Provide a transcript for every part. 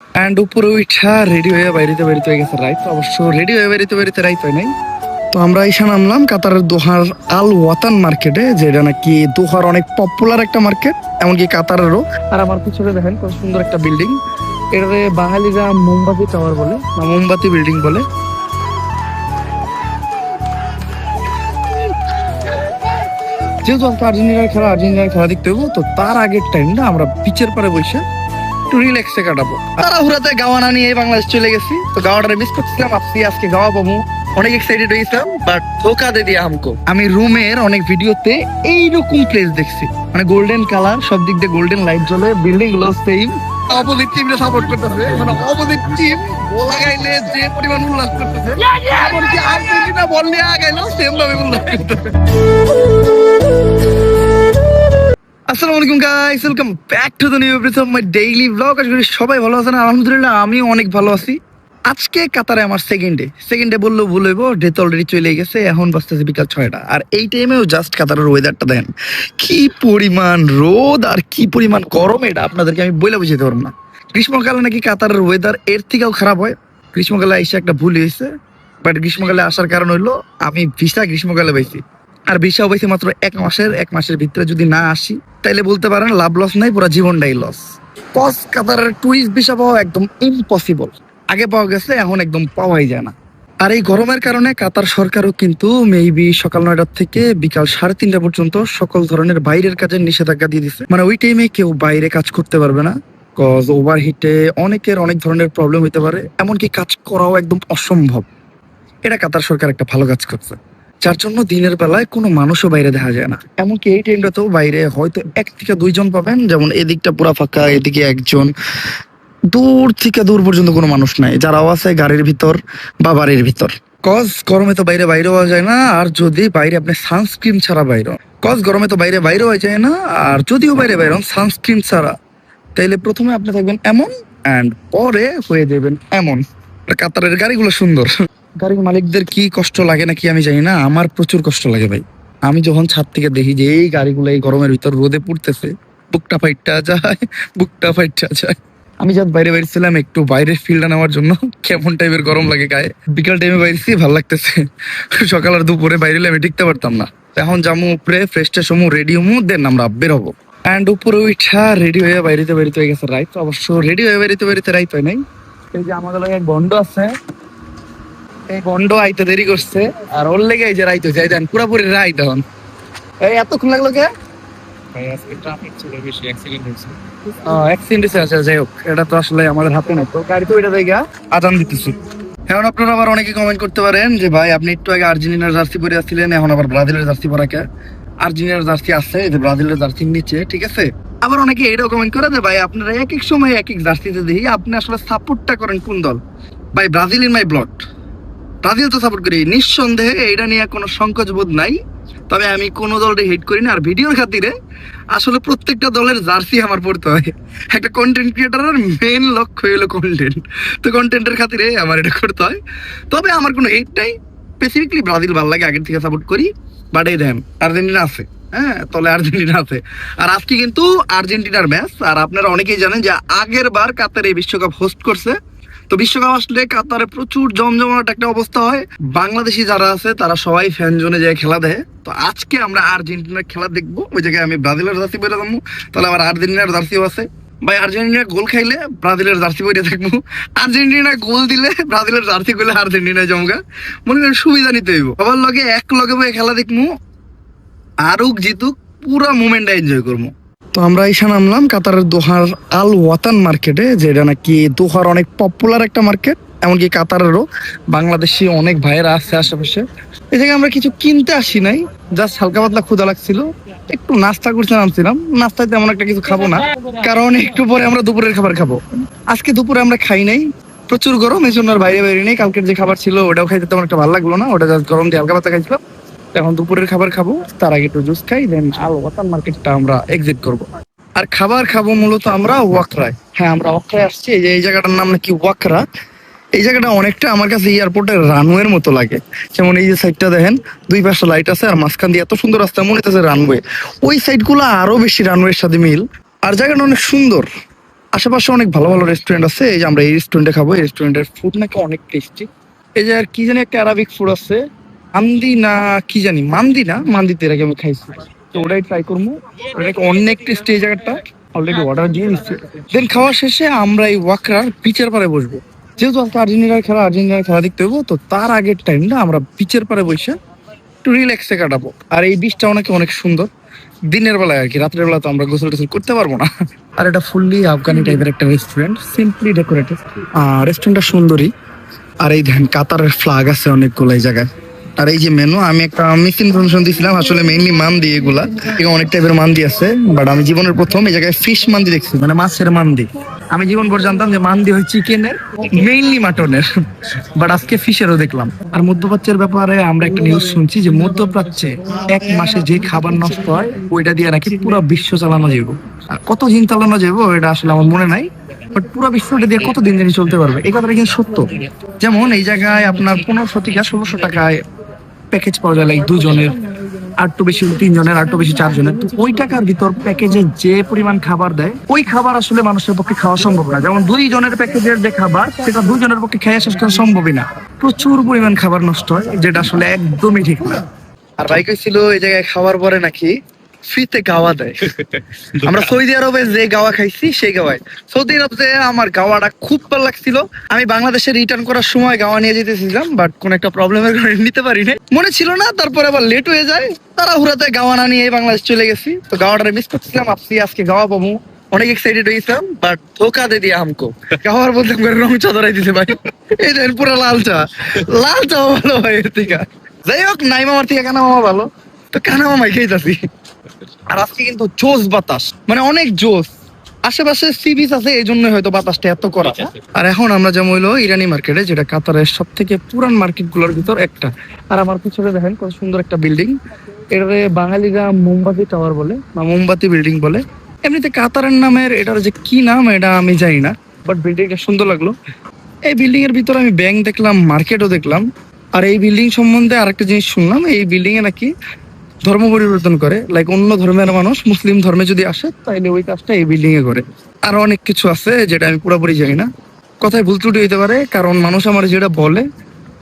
And উপরে উঠা ready হয়ে বাইরেতে বেরিতে হয়ে গেছে রাইত, অবশ্য রেডি হয়ে বেরিতে বেরিতে রাইত হয় নাই। তো আমরা এসে নামলাম কাতারের দোহার আল ওয়াতান মার্কেটে, যেটা নাকি দোহার অনেক পপুলার একটা মার্কেট, এমনকি কাতারেরও। আর আমার পিছনে দেখেন কত সুন্দর একটা বিল্ডিং, এটাতে বাঙালিরা মোমবাতি টাওয়ার বলে না মোমবাতি বিল্ডিং বলে। যেহেতু আজকে আর্জেন্টিনার খেলা দেখতে হবো, তো তার আগের টাইমটা আমরা পিচের পারে বসে একটু রিল্যাক্সে কাটাবো। তাড়াহুড়াতে গাওয়া না নিয়ে বাংলাদেশ চলে গেছি, তো গাওয়াটা মিস করছিলাম। আজকে গাওয়া পাবো, অনেক এক্সাইটেড হয়েছিলাম, বাট ধোকা দিয়ে দিয়ে আমকো। আমি রুমের অনেক ভিডিওতে এইরকম প্লেস দেখছি, মানে গোল্ডেন কালার, সব দিক দিয়ে গোল্ডেন লাইট জ্বলে, বিল্ডিং গুলো সেম। অপোজিট টিমকে সাপোর্ট করতেছে, মানে অপোজিট টিম বল লাগাইলে যে পরিমাণ উল্লাস করতেছে, এমনকি আর্জেন্টিনা বল নিয়ে আগাইলেও সেম ভাবে উল্লাস করতেছে। আসসালামু আলাইকুম guys, welcome back to the new episode of my daily blog. আশা করি সবাই ভালো আছেন, আলহামদুলিল্লাহ আমিও অনেক ভালো আছি। আজকে কাতারে আমার সেকেন্ড ডে বললেও ভুল হইব, ডে তো অলরেডি চলে গেছে, এখন বাজতেছে বিকাল 6টা। আর এই টাইমেও জাস্ট কাতারের ওয়েদারটা দেন, কি পরিমাণ রোদ আর কি পরিমাণ গরম, এটা আপনাদেরকে আমি বলে বুঝাতে পারবো না। গ্রীষ্মকালে নাকি কাতারের ওয়েদার এর থেকেও খারাপ হয়। গ্রীষ্মকালে এসে একটা ভুল হয়েছে, বাট গ্রীষ্মকালে আসার কারণ হইলো আমি ভিসা গ্রীষ্মকালে পাইছি, আর ভিসাও পাইছি মাত্র এক মাসের ভিতরে। যদি না আসি তাইলে বলতে পারেন লাভ লস নাই, পুরো জীবনটাই লস। কজ কাতারের টুরিস্ট ভিসা পাওয়া একদম ইম্পসিবল, আগে পাওয়া গেছে, এখন একদম পাওয়াই যায় না। আর এই গরমের কারণে কাতার সরকারও কিন্তু মেবি সকাল 9টা থেকে বিকাল 3:30 পর্যন্ত সকল ধরনের বাইরের কাজের নিষেধাজ্ঞা দিয়ে দিছে। মানে ওই টাইমে কেউ বাইরে কাজ করতে পারবে না, কজ ওভারহিটে অনেকের অনেক ধরনের প্রবলেম হতে পারে, এমনকি কাজ করাও একদম অসম্ভব। এটা কাতার সরকার একটা ভালো কাজ করছে, যার জন্য দিনের বেলায় কোনো মানুষও বাইরে দেখা যায় না। এমনকি এই টাইমটাতেও বাইরে হয়তো 1 থেকে 2 জন পাবেন, যেমন এদিকটা পুরা ফাঁকা, এদিকে একজন, দূর থেকে দূর পর্যন্ত কোনো মানুষ নাই। যারাও আছে গাড়ির ভিতর বা বাড়ির ভিতর, কজ গরমে তো বাইরে হওয়া যায় না। আর যদি বাইরে আপনি সানস্ক্রিন ছাড়া বাইরে, কজ গরমে তো বাইরে হওয়া যায় না, আর যদিও বাইরে সানস্ক্রিন ছাড়া, তাইলে প্রথমে আপনি থাকবেন এমন, অ্যান্ড পরে হয়ে যাবেন এমন। কাতারের গাড়িগুলো সুন্দর, গাড়ির মালিকদের কি কষ্ট লাগে নাকি আমি জানি না, আমার প্রচুর কষ্ট লাগে ভাই। আমি যখন ছাদ থেকে দেখি যে এই গাড়িগুলো এই গরমের ভিতর রোদে পুড়তেছে, বুকটা ফাইটটা যায়। আমি যখন বাইরে বেরিয়েছিলাম একটু বাইরের ফিল্ডটা নেওয়ার জন্য, কেমন টাইপের গরম লাগে গায়ে। বিকাল টাইমে বাইরেছি, ভালো লাগতেছে। সকাল আর দুপুরে বাইরে আমি টিকতে পারতাম না। এখন যাবো উপরে, ফ্রেশ ট্রেশ হমু, রেডি হমু, দেন আমরা বের হবো। অ্যান্ড উপরে উঠা রেডি হয়ে বাইরেতে বেরিতে হয়ে গেছে রাইত, অবশ্য রেডি হয়ে বেরিতে রাইত হয় নাই। এই যে আমাদের এক বন্ধু আছে, এই গন্ড আইতে দেরি করছে, আর ওর লেগে এই যে রাইতে যাই দেন পুরাপুরি রাইত। এখন এই এতক্ষণ লাগলো কে? যাই হোক, এটা তো আসলে আমাদের হাতে নাই, তো গাড়ি তো এটা জায়গা আজান দিতেছি। এখন আপনারা আবার অনেকে কমেন্ট করতে পারেন যে ভাই আপনি একটু আগে আর্জেন্টিনার জার্সি পরে আসছিলেন, এখন আবার ব্রাজিলের জার্সি পরা কে? আর্জেন্টিনার জার্সি আছে এই যে ব্রাজিলের জার্সির নিচে, ঠিক আছে? আবার অনেকে এটাও কমেন্ট করে যে ভাই আপনারা এক এক সময় এক এক জার্সিতে দেখি, আপনি আসলে সাপোর্টটা করেন কোন দল? ভাই Brazil in my blood, Brazil তো সাপোর্ট করি নিঃসন্দেহে, এটা নিয়ে কোনো সংকোচ বোধ নাই। তবে আমি কোনো দলকে হেট করি না, আর ভিডিওর খাতিরে আসলে প্রত্যেকটা দলের জার্সি আমার পড়তে হয়। একটা কন্টেন্ট ক্রিয়েটারের মেইন লক্ষ্য হলো কন্টেন্ট, তো কন্টেন্টের খাতিরে আমার এটা করতে হয়। তবে আমার কোনো হেট নাই, স্পেসিফিকলি ব্রাজিল ভালো লাগে, আগের থেকে সাপোর্ট করি। বাট এই দেন আর্জেন্টিনা আছে, হ্যাঁ তলে আর্জেন্টিনা আছে। আর আজকে কিন্তু আর্জেন্টিনার ম্যাচ। আর আপনারা অনেকেই জানেন যে আগের বার কাতার এই বিশ্বকাপ হোস্ট করছে, তো বিশ্বকাপ আসলে কাতারে প্রচুর জমজমাট একটা অবস্থা হয়। বাংলাদেশি যারা আছে তারা সবাই ফ্যান জোনে যায় খেলা দেয়। তো আজকে আমরা আর্জেন্টিনার খেলা দেখবো, ওই জায়গায় আমি ব্রাজিলের জার্সি পরে যাবো, তাহলে আবার আর্জেন্টিনার জার্সিও আছে। ভাই আর্জেন্টিনা গোল খাইলে ব্রাজিলের জার্সি পরে থাকবো, আর্জেন্টিনা গোল দিলে ব্রাজিলের জার্সি করলে আর্জেন্টিনা জমগা। মনে করেন সুবিধা নিতে হইব, সবার লগে এক লগে বই খেলা দেখবো, আরুক জিতুক পুরা মুভমেন্টটা এনজয় করবো। তো আমরা এসে নামলাম কাতারের দোহার আল ওয়াতান মার্কেটে, যেটা নাকি দোহার অনেক পপুলার একটা মার্কেট, এমনকি কাতারেরও বাংলাদেশি অনেক ভাইয়েরা আছে আশেপাশে। এই জায়গায় আমরা কিছু কিনতে আসি নাই, জাস্ট হালকা পাতলা ক্ষুধা লাগছিল, একটু নাস্তা করতে নামছিলাম। নাস্তায় তেমন একটা কিছু খাবো না, কারণ একটু পরে আমরা দুপুরের খাবার খাবো। আজকে দুপুরে আমরা খাই নাই, প্রচুর গরম, এই জন্য আর বাইরে নেই। কালকের যে খাবার ছিল ওটাও খাইতে তেমন একটা ভালো লাগলো না, ওটা জাস্ট গরম দিয়ে হালকা পাতলা খাইছিলাম। এখন দুপুরের খাবার খাবো, তার আগে একটু জুস খাই, দেন আল ওয়াতান মার্কেটটা আমরা এক্সিট করবো। আর খাবার খাবো মূলত আমরা ওয়াকরায়। হ্যাঁ আমরা ওয়াকরায় আসছি, এই যে এই জায়গাটার নাম নাকি ওয়াকরা। এই জায়গাটা অনেকটা আমার কাছে এয়ারপোর্টের রানওয়ের মতো লাগে। যেমন এই যে সাইডটা দেখেন, 2 পাশে লাইট আছে, আর মাঝখান দিয়ে এত সুন্দর রাস্তা, মনে হচ্ছে রানওয়ে। ওই সাইড গুলো আরো বেশি রানওয়ের সাথে মিল, আর জায়গাটা অনেক সুন্দর। আশেপাশে অনেক ভালো ভালো রেস্টুরেন্ট আছে, এই যে আমরা এই রেস্টুরেন্টে খাবো। এই রেস্টুরেন্টের ফুড নাকি অনেক টেস্টি। এই যে আর কি জানি একটা আরাবিক ফুড আছে, মান্দি না কি জানি, মান্দি না, মান্দিতে এর আগে আমি খাইছি, তো ওটাই ট্রাই করবো। ওটা নাকি অনেক টেস্টি। এই জায়গাটা অলরেডি অর্ডার দিয়ে দিচ্ছি। দেন খাওয়া শেষে আমরা এই ওয়াকরার পিচের পারে বসবো। যেহেতু আজকে আর্জেন্টিনার খেলা দেখতে হবো, তো তার আগের টাইমটা আমরা পিচের পারে বসে একটু রিল্যাক্সে কাটাবো। আর এই বিচটাও নাকি অনেক সুন্দর দিনের বেলায় আর কি, রাত্রের বেলা তো আমরা গোসল টোসল করতে পারবো না। আর এটা ফুললি আফগানি টাইপের একটা রেস্টুরেন্ট, সিম্পলি ডেকোরেটেড। রেস্টুরেন্টটা সুন্দরী। আর এই ধ্যান কাতারের ফ্ল্যাগ আছে অনেকগুলো এই জায়গায়। আর এই যে মেনু, আমি একটা মিস ইনফরমেশন দিয়েছিলাম, আসলে মেইনলি মান্দি এগুলা, অনেক টাইপের মান্দি আছে। বাট আমি জীবনের প্রথম এই জায়গায় ফিশ মান্দি দেখছি, মানে মাছের মান্দি। আমি জীবন ভর জানতাম যে মান্দি হয় চিকেনের, মেইনলি মাটনের, বাট আজকে ফিশেরও দেখলাম। আর মধ্যপ্রাচ্যের ব্যাপারে আমরা একটা নিউজ শুনছি যে মধ্যপ্রাচ্যে এক মাসে যে খাবার নষ্ট হয় ওইটা দিয়ে নাকি পুরো বিশ্ব চালানো যাবো। আর কত দিন চালানো যাবো এটা আসলে আমার মনে নাই, বাট পুরো বিশ্বটা দিয়ে কতদিন জানি চলতে পারবে, এই কথাটা কিন্তু সত্য। যেমন এই জায়গায় আপনার 1500 থেকে 1600 টাকায় প্যাকেজ পাওয়া যায়, লাইক দুজনের, আর তো বেশি তিনজনের, আর তো বেশি চারজনের। তো ওই টাকার ভিতর প্যাকেজে যে পরিমাণ খাবার দেয়, ওই খাবার আসলে মানুষের পক্ষে খাওয়া সম্ভব না। যেমন 2 জনের প্যাকেজের যে খাবার, সেটা 2 জনের পক্ষে খেয়ে শেষ করা সম্ভবই না। প্রচুর পরিমাণ খাবার নষ্ট হয়, যেটা আসলে একদমই ঠিক না। আর ভাই কইছিল এই জায়গায় খাওয়ার পরে নাকি ফ্রিতে গাওয়া দেয়। আমরা সৌদি আরবে যে গাওয়া খাইছি সেই গাওয়ায়, সৌদি আরবে আমার গাওয়াটা খুব ভালো লাগছিল। আমি বাংলাদেশে রিটার্ন করার সময় গাওয়া নিয়ে যেতেছিলাম, বাট কোন একটা প্রবলেমের কারণে নিতে পারি না, মনে ছিল না। তারপরে আবার লেট হয়ে যায়, তারা হুরাতে গাওয়া না নিয়ে বাংলাদেশ চলে গেছি। তো গাওয়াটা মিস করছিলাম, আপনি আজকে গাওয়া পাবো, অনেক এক্সাইটেড হয়েছিলাম। বাট ধোকা দিয়ে দিয়ে আমকো গাওয়ার বলতে রং চাদরাই দিতে ভাই। এই যে পুরো লাল চা, লাল চা ভালো হয় এর থেকে। যাই হোক, নাই মামার থেকে কানা মামা ভালো, তো কানা মামাই খেয়েছি। আর আজকে কিন্তু জোস বাতাস, মানে অনেক জোস। আশেপাশে সি বিচ আছে, এই জন্য হয়তো বাতাসটা এত করা। আর এখন আমরা যেমন হইলো ইরানি মার্কেটে, যেটা কাতারের সব থেকে পুরান মার্কেট গুলোর ভিতর একটা। আর আমার পিছনে দেখেন কত সুন্দর একটা বিল্ডিং, এটারে বাঙালিরা মোমবাতি টাওয়ার বলে বা মোমবাতি বিল্ডিং বলে। এমনিতে কাতারের নামের এটার যে কি নাম এটা আমি জানি না, বাট বিল্ডিংটা সুন্দর লাগলো। এই বিল্ডিং এর ভিতরে আমি ব্যাংক দেখলাম, মার্কেটও দেখলাম। আর এই বিল্ডিং সম্বন্ধে আরেকটা জিনিস শুনলাম, এই বিল্ডিং এ নাকি ধর্ম পরিবর্তন করে, লাইক অন্য ধর্মের মানুষ মুসলিম ধর্মে যদি আসে তাহলে ওই কাজটা এই বিল্ডিং এ করে। আরো অনেক কিছু আছে যেটা আমি পুরোপুরি জানি না, কথায় ভুল ত্রুটি হইতে পারে, কারণ মানুষ আমার যেটা বলে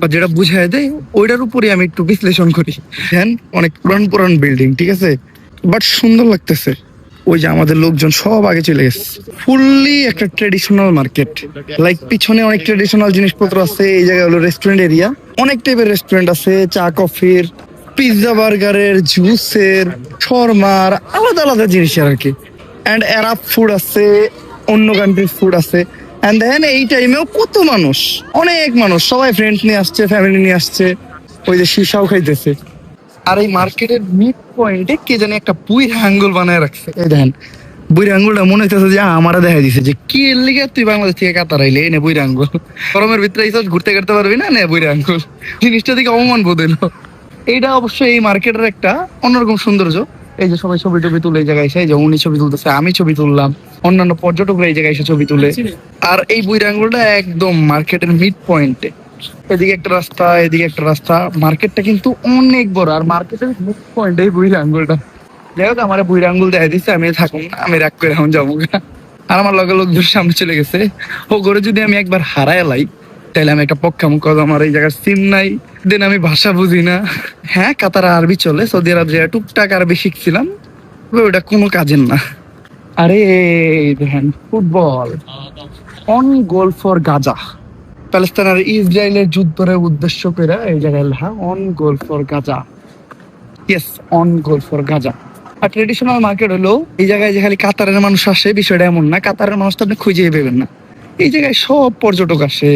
বা যেটা বুঝাই দেয় ওইটার উপরে আমি একটু বিশ্লেষণ করি। হ্যাঁ, অনেক পুরান পুরান বিল্ডিং, ঠিক আছে, বাট সুন্দর লাগতেছে। ওই যে আমাদের লোকজন সব আগে চলে গেছে, ফুললি একটা ট্রেডিশনাল মার্কেট। লাইক পিছনে অনেক ট্রেডিশনাল জিনিসপত্র আছে। এই জায়গায় হলো রেস্টুরেন্ট এরিয়া, অনেক টাইপের রেস্টুরেন্ট আছে, চা কফির, পিৎজা বার্গারের, জুসের, শর্মার, আলাদা আলাদা জিনিসের আর কি। অ্যান্ড অ্যারাব ফুড আছে, অন্য কান্ট্রির ফুড আছে। অ্যান্ড দেন এই টাইমেও কত মানুষ, অনেক মানুষ, সবাই ফ্রেন্ডস নিয়ে আসছে, ফ্যামিলি নিয়ে আসছে, ওই যে সীসাও খাইতেছে। আর এই মার্কেটের মিড পয়েন্টে কে জানি একটা বুইরা আঙ্গুল বানায় রাখছে। এই দেখেন বুইরা আঙ্গুলটা মনে হইতেছে যে আমারা দেখা দিছে যে কি এর লিগে তুই বাংলাদেশ থেকে কাতার আইলে, নে বুইরা আঙ্গুল, গরমের ভিতরে এইসব ঘুরতে কাটতে পারবি না, নে বুইরা আঙ্গুল। জিনিসটা দিকে অপমান বোধ হইলো। এইটা অবশ্যই এই মার্কেটের একটা অন্যরকম সৌন্দর্য। এই যে সবাই ছবি টবি তুলে এই জায়গায় এসে, এই যে উনি ছবি তুলতেছে, আমি ছবি তুললাম, অন্যান্য পর্যটকরা এই জায়গায় এসে ছবি তুলে। আর এই বুইরা আঙ্গুলটা একদম মার্কেটের মিড পয়েন্টে, এদিকে একটা রাস্তা, এদিকে একটা রাস্তা। মার্কেটটা কিন্তু অনেক বড়, আর মার্কেটের মিড পয়েন্টে এই বুইরা আঙ্গুলটা। যাই হোক, আমার বুইরা আঙ্গুল দেখা দিচ্ছে, আমি থাকুন না, আমি রাগ করে এখন যাবো। আর আমার লগে লোকজন সামনে চলে গেছে। ও করে যদি আমি একবার হারায় লাই তাহলে আমি একটা পক্ষা মুখ, আমার এই জায়গার সিম নাই, দেন আমি ভাষা বুঝি না। হ্যাঁ, কাতার আরবি চলে, সৌদি আরব যে টুকটাক আরবি শিখছিলাম, ওটা কোনো কাজের না। আরে দেখেন football, on goal for Gaza, Palestine আর ইসরায়েলের যুদ্ধের উদ্দেশ্য করে এই জায়গায় লেখা on goal for Gaza. Yes, on goal for Gaza. আর ট্রেডিশনাল মার্কেট হলো এই জায়গায় যে খালি কাতারের মানুষ আসে বিষয়টা এমন না, কাতারের মানুষ তো আপনি খুঁজে পেবেন না। এই জায়গায় সব পর্যটক আসে,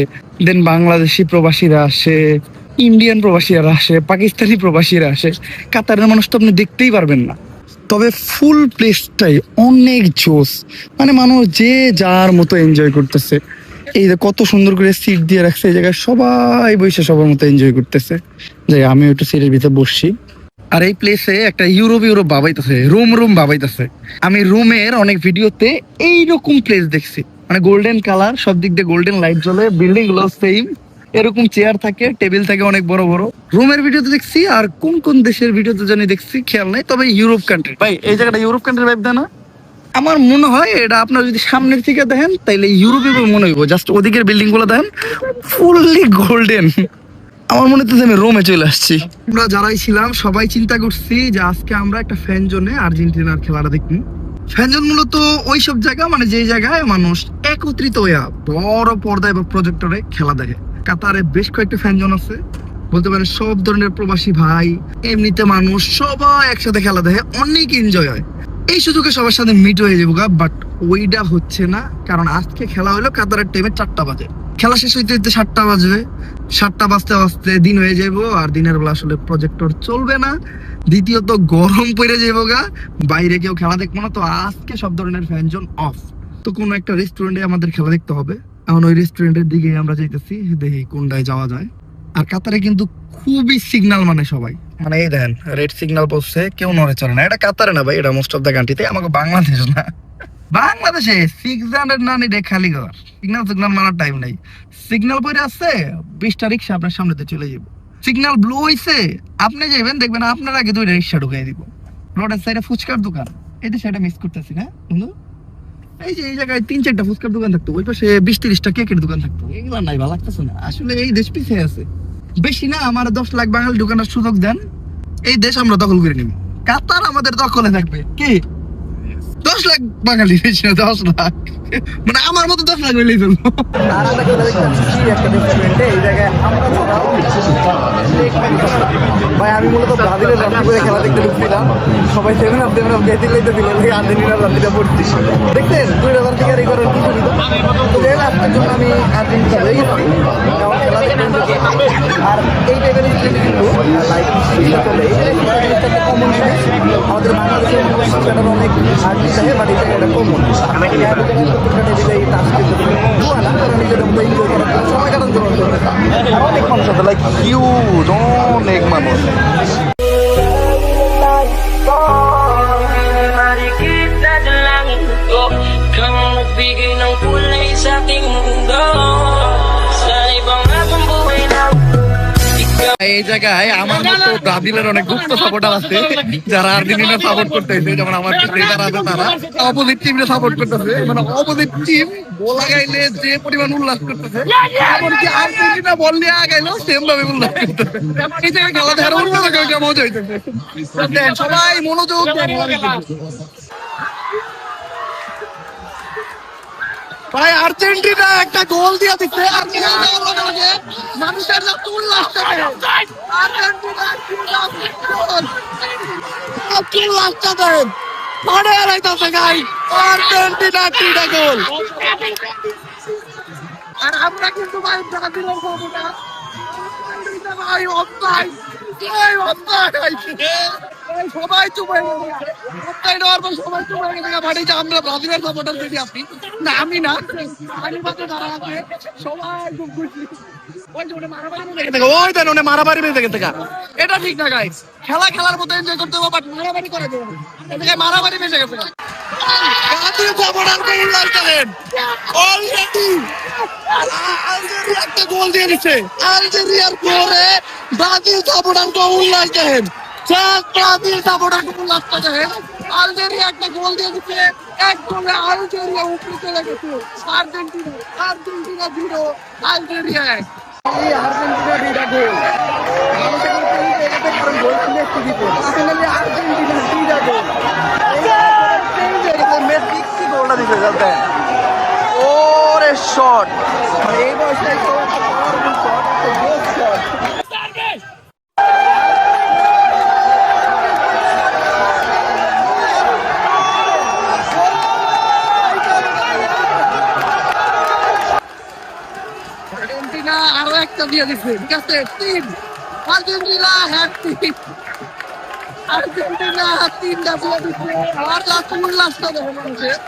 দেন বাংলাদেশি প্রবাসীরা আসে, ইন্ডিয়ান প্রবাসীরা আসে, পাকিস্তানি প্রবাসীরা আসে। কাতারের মানুষ তো আপনি দেখতেই পারবেন না। তবে ফুল প্লেসটাই অনেক জোস, মানে মানুষ যে যার মতো এনজয় করতেছে। এই যে কত সুন্দর করে সিট দিয়ে রাখছে, এই জায়গায় সবাই বসে সবার মতো এনজয় করতেছে। যাই আমি একটু সিটের ভিতরে বসছি। আর এই প্লেসে একটা ইউরোপ ভাবাইতেছে, রুম ভাবাইতেছে। আমি রুমের অনেক ভিডিওতে এইরকম প্লেস দেখছি, মানে গোল্ডেন কালার, সব দিক দিয়ে গোল্ডেন লাইট জ্বলে, বিল্ডিং গুলো সেম, এরকম চেয়ার থাকে, টেবিল থাকে অনেক বড় বড়। রুমের ভিডিওতে দেখছি, আর কোন কোন দেশের ভিডিওতে জানি দেখছি খেয়াল নাই, তবে ইউরোপ কান্ট্রি। ভাই এই জায়গাটা ইউরোপ কান্ট্রির ভাইব দেয় না? আমার মনে হয় এটা আপনার যদি সামনের থেকে দেখেন তাইলে ইউরোপে মনে হইব, জাস্ট ওদিকের বিল্ডিং গুলো দেখেন ফুললি গোল্ডেন। আমার মনে হচ্ছে আমি রোমে চলে আসছি। আমরা যারাই ছিলাম সবাই চিন্তা করছি যে আজকে আমরা একটা ফ্যান জোনে আর্জেন্টিনার খেলাটা দেখি। ফ্যান জোন মূলত ওইসব জায়গা মানে যে জায়গায় মানুষ একত্রিত হইয়া বড় পর্দায় বা প্রজেক্টরে খেলা দেখে। কাতারে বেশ কয়েকটা ফ্যান জোন আছে, বলতে পারেন সব ধরনের প্রবাসী ভাই, এমনিতে মানুষ সবাই একসাথে খেলা দেখে, অনেক এনজয় হয়। এই সুযোগে সবার সাথে মিট হয়ে যাবো, বাট ওইটা হচ্ছে না, কারণ আজকে খেলা হলো কাতারের টাইমে 4টা বাজে। খেলা শেষ হইতে হইতে 7টা বাজবে, 7টা বাজতে বাজতে দিন হয়ে যাবো, আর দিনের বেলা আসলে প্রজেক্টর চলবে না। দ্বিতীয়ত গরম পড়ে যাবো গা, বাইরে কেউ খেলা দেখবো না। তো আজকে সব ধরনের ফ্যান জোন অফ। তো কোনো একটা রেস্টুরেন্টে আমাদের খেলা দেখতে হবে। এখন ওই রেস্টুরেন্টের দিকে আমরা যাইতেছি, দেখি কোনটায় যাওয়া যায়। আর কাতারে কিন্তু খুবই সিগন্যাল মানে সবাই, মানে এই দেখেন রেড সিগন্যাল বলছে, কেউ নড়ে চলে না। এটা কাতারে না ভাই, এটা মোস্ট অফ দ্য কান্ট্রিতে, আমাকে বাংলাদেশ না। বাংলাদেশে 600 না নিলে খালি ঘর, সিগন্যাল মারার টাইম নাই। সিগন্যাল পরে আছে 20টা রিক্সা আপনার সামনেতে চলে যাবো। সিগন্যাল ব্লু হইছে, আপনি যাবেন দেখবেন আপনার আগে 2টা রিক্সা ঢুকাই দিব। রোডের সাইডে ফুচকার দোকান, এই সেটা মিস করতেছি না বন্ধু। এই যে এই জায়গায় 3-4টা ফুচকার দোকান থাকতো, ওই পাশে 20-30টা কেকের দোকান থাকতো, এগুলো নাই, ভালো লাগতেছে না আসলে। এই দেশ পিছিয়ে আছে বেশি না, আমার 10 লাখ বাঙালি ঢুকানোর সুযোগ দেন, এই দেশ আমরা দখল করে নিব। কাতার আমাদের দখলে থাকবে কি 10 লাখ বাঙালি, বেশি না 10 লাখ, মানে আমার মতো 10 লাখ হইলেই চলবো। আর আমরা খেলা দেখতে যাচ্ছি একটা রেস্টুরেন্টে, এই জায়গায় আমরা ছাড়াও ভাই আমি মূলত ব্রাজিলের রাত্রি করে খেলা দেখতে ঢুকছিলাম, সবাই 7 আপ বেদিল লাইতে দিল, আর্জেন্টিনার রাত্রিটা পড়ছি দেখতেন 2000 থেকে এই করার কিছু দিত। তো লাস্টের জন্য আমি আর্জেন্টিনা হয়ে গেছি, এখন খেলা দেখতে ঢুকে। আর এই টাইপের রেস্টুরেন্টে কিন্তু লাইক চলে, এই জিনিসটাতে কমন হয়। আমাদের বাংলাদেশের সেটার অনেক আর্টিস্ট আছে, বাট এই জায়গাটা কমন। সময় কাটান অনেক মানুষ আছে, লাইক হিউজ, অনেক মানুষ। Magbigay ng kulay sa ating mundo. Sa ibang akong buhay na এই জায়গায় আমার মতো ব্রাজিলের অনেক গুপ্ত সাপোর্টার আছে যারা আর্জেন্টিনা সাপোর্ট করতেছে, যেমন আমার যারা আছে তারা অপোজিট টিমে সাপোর্ট করতেছে, মানে অপোজিট টিম বল আগাইলে যে পরিমাণ উল্লাস করতেছে, এমনকি আর্জেন্টিনা বল নিয়ে আগাইলেও সেম ভাবে উল্লাস করতেছে। এই জায়গায় খেলা দেখার অন্য জায়গায় মজা হইতেছে, সবাই মনোযোগ ভাই। আর্জেন্টিনা একটা গোল দিয়ে দিচ্ছে, মানুষের উল্লাসটা দেন পরে হারাইতেছে গাই আর্জেন্টিনা 3টা গোল। আর আমরা কিন্তু ভাই ব্রাজিলের সাপোর্টার, ভাই অফসাইড, সবাই চুপ হয়ে গেছে, সবাই চুপ হয়ে গেছে ভাই। আমরা ব্রাজিলের সাপোর্টার যদি আপনি না, আমি না, আমি মাত্র যারা আছে সবাই খুব খুশি। ওই দেন ওনে মারামারি বেঁধে গেছে, এটা ঠিক না গাইস। খেলা খেলার মতো এনজয় করতে হবে, বাট মারামারি করে দেবো, এদিকে মারামারি বেঁচে গেছে। একটা গোল দিয়ে দিচ্ছে আলজেরিয়ার পরে, ব্রাজিল সাপোর্টারকে উল্লাস দেখেন, ব্রাজিল সাপোর্টারকে উল্লাসটা দেখেন। আলজেরিয়া একটা গোল দিয়ে দিচ্ছে, এক গোলে আলজেরিয়া উপরে চলে গেছে। Argentina 0, Algeria 1। আর্জেন্টিনা 2টা গোল, গোল ছিল একটু দিতে, আর্জেন্টিনা 2টা গোল, মেসি কি গোলটা দিতে যাবে, ওরে শট, মানে এই বয়সটাই তো একটা পাওয়ারফুল শট, একটা গোল শট। আর্জেন্টিনা আরো একটা দিয়ে দিচ্ছে, ঠিক আছে 3, আর্জেন্টিনা হ্যাপি, আর্জেন্টিনা 3টা দিয়ে দিচ্ছে। আর লাস্টটা দেখো মানুষের,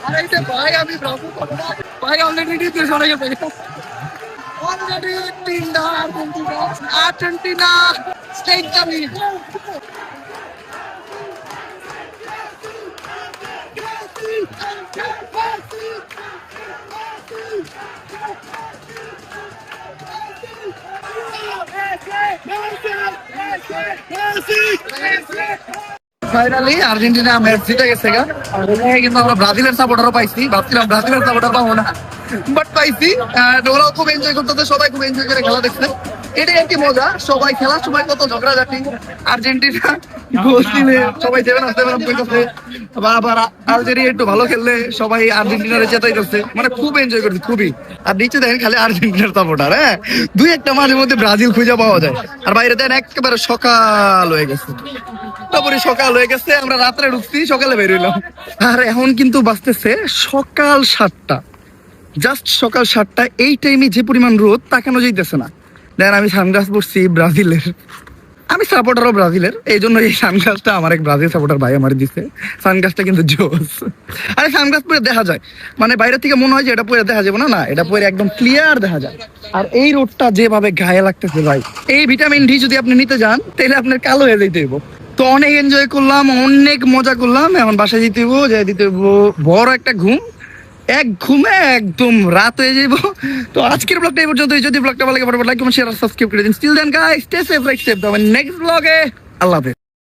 আর এইটা ভাই আমি ভাই অলরেডি দ্বিতীয় সরে গেছে, অলরেডি 3টা আর্জেন্টিনা স্টেটটা লিড। ফাইনালি আর্জেন্টিনা ম্যাচ জিতে গেছে গা। আর এখানে কিন্তু আমরা ব্রাজিলের সাপোর্টারও পাইছি, ভাবছিলাম ব্রাজিলের সাপোর্টার পাবো না, বাট পাইছি। ওরাও খুব এনজয় করতেছে, সবাই খুব এনজয় করে খেলা দেখছে। এটাই আর কি মজা, সবাই খেলার সময় কত ঝগড়াঝাটি। আর্জেন্টিনা গোল দিলে সবাই 7-7 করতেছে, আবার আলজেরিয়া একটু ভালো খেললে সবাই আর্জেন্টিনারে জেতাইতেছে, মানে খুব এনজয় করছে খুবই। আর নিচে দেখেন খালি আর্জেন্টিনার সাপোর্টার, হ্যাঁ দুই একটা মাঝে মধ্যে ব্রাজিল খুঁজে পাওয়া যায়। আর বাইরে দেন একেবারে সকাল হয়ে গেছে, তারপরে সকাল হয়ে গেছে, আমরা রাত্রে ঢুকছি, সকালে বের হইলাম। আর এখন কিন্তু বাজতেছে সকাল 7টা, জাস্ট সকাল 7টা। এই টাইমে যে পরিমাণ রোদ তাকানো যাইতেছে না। দেন আমি সানগ্লাস পরছি ব্রাজিলের, আমি সাপোর্টারও ব্রাজিলের, এই জন্য এই সানগ্লাসটা আমার এক ব্রাজিল সাপোর্টার ভাই আমার দিচ্ছে। সানগ্লাসটা কিন্তু জোস। আরে সানগ্লাস পরে দেখা যায়, মানে বাইরে থেকে মনে হয় যে এটা পরে দেখা যাবে না, না এটা পরে একদম ক্লিয়ার দেখা যায়। আর এই রোদটা যেভাবে গায়ে লাগতেছে ভাই, এই ভিটামিন ডি যদি আপনি নিতে যান তাহলে আপনার কালো হয়ে যেতে হইব। তো অনেক এনজয় করলাম, অনেক মজা করলাম। এখন বাসায় যেতে হইব, যাই দিতে হইব বড় একটা ঘুম, এক ঘুমে একদম রাত হয়ে যাইব। তো আজকের ব্লগটা এই পর্যন্ত। যদি ব্লগটা ভালো লাগে লাইক কমেন্ট শেয়ার সাবস্ক্রাইব করে দিন। Still then guys, stay safe, like safe. Next ব্লগে আল্লাহ হাফেজ।